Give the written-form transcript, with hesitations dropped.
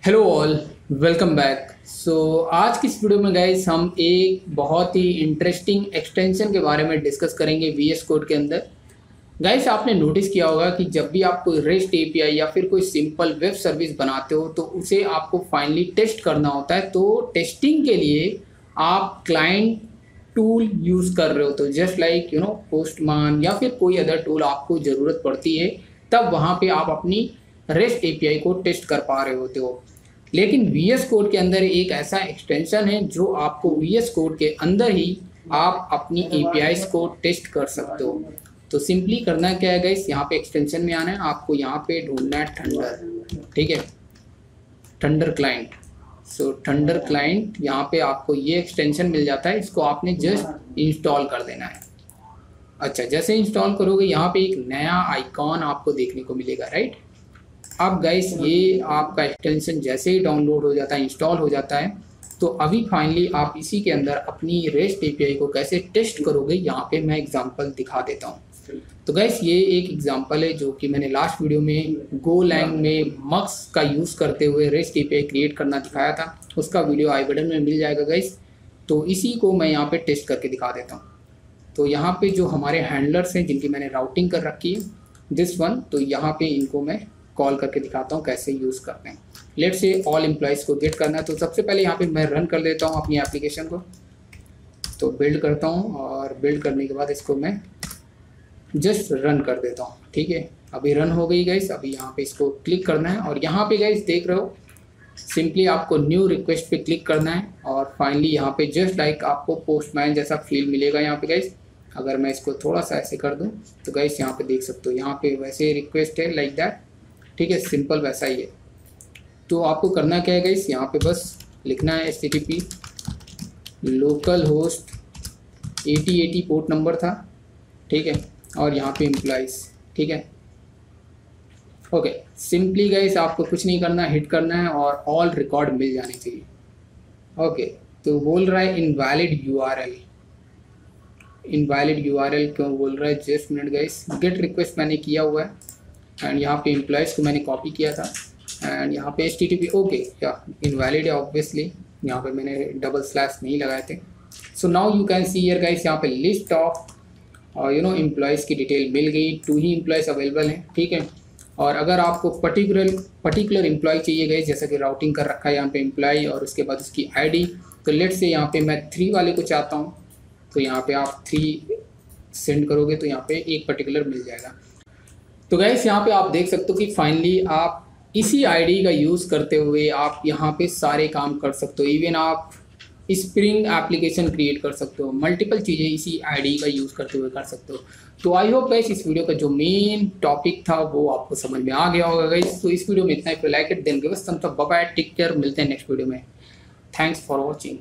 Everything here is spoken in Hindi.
Hello all, welcome back. आज की इस वीडियो में गाइस हम एक बहुत ही इंटरेस्टिंग एक्सटेंशन के बारे में डिस्कस करेंगे वीएस कोड के अंदर। गाइस आपने नोटिस किया होगा कि जब भी आप कोई रेस्ट एपीआई या फिर कोई सिंपल वेब सर्विस बनाते हो तो उसे आपको फाइनली टेस्ट करना होता है। तो टेस्टिंग के लिए आप क्लाइंट टूल यूज़ कर रहे हो, तो जस्ट लाइक पोस्टमैन या फिर कोई अदर टूल आपको ज़रूरत पड़ती है, तब वहाँ पे आप अपनी रेस्ट एपीआई को टेस्ट कर पा रहे होते हो। लेकिन वीएस कोड के अंदर एक ऐसा एक्सटेंशन है जो आपको वीएस कोड के अंदर ही आप अपनी एपीआईज को टेस्ट कर सकते हो। तो सिंपली करना क्या है गाइस, यहाँ पे एक्सटेंशन में आना है, आपको यहाँ पे ढूंढना है थंडर, ठीक है, थंडर क्लाइंट। थंडर क्लाइंट, यहाँ पे आपको ये एक्सटेंशन मिल जाता है, इसको आपने जस्ट इंस्टॉल कर देना है। अच्छा, जैसे इंस्टॉल करोगे यहाँ पे एक नया आइकॉन आपको देखने को मिलेगा, राइट। अब गाइस ये आपका एक्सटेंशन जैसे ही डाउनलोड हो जाता है, इंस्टॉल हो जाता है, तो अभी फाइनली आप इसी के अंदर अपनी रेस्ट एपीआई को कैसे टेस्ट करोगे, यहाँ पे मैं एग्जांपल दिखा देता हूँ। तो गाइस ये एक एग्जांपल है जो कि मैंने लास्ट वीडियो में गोलैंग में मक्स का यूज़ करते हुए रेस्ट एपीआई क्रिएट करना दिखाया था, उसका वीडियो आई बटन में मिल जाएगा गाइस। तो इसी को मैं यहाँ पे टेस्ट करके दिखा देता हूँ। तो यहाँ पे जो हमारे हैंडलर्स हैं जिनकी मैंने राउटिंग कर रखी है, दिस वन, तो यहाँ पे इनको मैं कॉल करके दिखाता हूँ कैसे यूज़ करते हैं। लेट से ऑल एम्प्लॉयज़ को गेट करना है, तो सबसे पहले यहाँ पे मैं रन कर देता हूँ अपनी एप्लीकेशन को। तो बिल्ड करता हूँ और बिल्ड करने के बाद इसको मैं जस्ट रन कर देता हूँ, ठीक है। अभी रन हो गई गाइस। अभी यहाँ पे इसको क्लिक करना है और यहाँ पे गाइस देख रहे हो, सिंपली आपको न्यू रिक्वेस्ट पे क्लिक करना है और फाइनली यहाँ पे जस्ट लाइक आपको पोस्टमैन जैसा फील मिलेगा यहाँ पे गाइस। अगर मैं इसको थोड़ा सा ऐसे कर दूँ तो गाइस यहाँ पे देख सकते हो, यहाँ पे वैसे रिक्वेस्ट है लाइक दैट, ठीक है, सिंपल वैसा ही है। तो आपको करना क्या है गाइस, यहाँ पे बस लिखना है HTTP local host 8080 port number था, ठीक है, और यहाँ पे एम्प्लॉइज़, ठीक है, ओके। सिंपली गाइस आपको कुछ नहीं करना, हिट करना है और ऑल रिकॉर्ड मिल जाने चाहिए, ओके। तो बोल रहा है इनवैलिड यूआरएल, इनवैलिड यूआरएल क्यों बोल रहा है, just minute guys. Gate request मैंने किया हुआ है एंड यहाँ पे एम्प्लॉयज़ को मैंने कॉपी किया था एंड यहाँ पे HTTP, ओके, या इनवैलिड है ऑब्वियसली, यहाँ पे मैंने डबल स्लैश नहीं लगाए थे। So now you can see here guys, यहाँ पे लिस्ट ऑफ एम्प्लॉयज़ की डिटेल मिल गई, 2 ही एम्प्लॉयज़ अवेलेबल हैं, ठीक है। और अगर आपको पर्टिकुलर एम्प्लॉय चाहिए गाइस, जैसा कि राउटिंग कर रखा है यहाँ पे एम्प्लॉय और उसके बाद उसकी ID, तो लेट से यहाँ पे मैं 3 वाले को चाहता हूँ, तो यहाँ पे आप 3 सेंड करोगे तो यहाँ पे एक पर्टिकुलर मिल जाएगा। तो गाइस यहाँ पे आप देख सकते हो कि फाइनली आप इसी आईडी का यूज़ करते हुए आप यहाँ पे सारे काम कर सकते हो। इवन आप स्प्रिंग एप्लीकेशन क्रिएट कर सकते हो, मल्टीपल चीज़ें इसी आईडी का यूज़ करते हुए कर सकते हो। तो आई होप गाइस इस वीडियो का जो मेन टॉपिक था वो आपको समझ में आ गया होगा गाइस। तो इस वीडियो में इतना ही। Like it, then give us thumbs up, bye bye, take care, मिलते हैं नेक्स्ट वीडियो में। Thanks for watching.